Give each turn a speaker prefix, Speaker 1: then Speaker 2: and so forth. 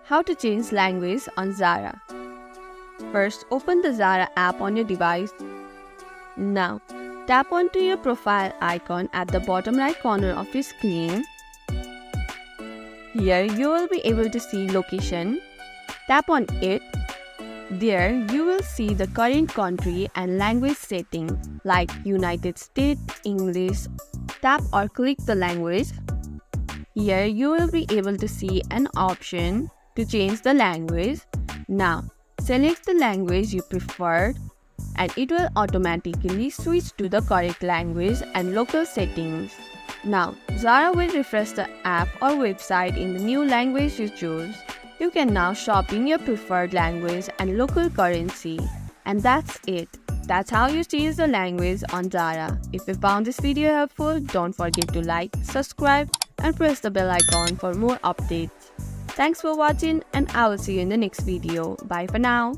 Speaker 1: How to change language on Zara. First, open the Zara app on your device. Now, tap onto your profile icon at the bottom right corner of your screen. Here, you will be able to see location. Tap on it. There, you will see the current country and language setting like United States English. Tap or click the language. Here, you will be able to see an option to change the language. Now, select the language you prefer and it will automatically switch to the correct language and local settings. Now, Zara will refresh the app or website in the new language you choose. You can now shop in your preferred language and local currency. And that's it. That's how you change the language on Zara. If you found this video helpful, don't forget to like, subscribe, and press the bell icon for more updates. Thanks for watching and I will see you in the next video. Bye for now.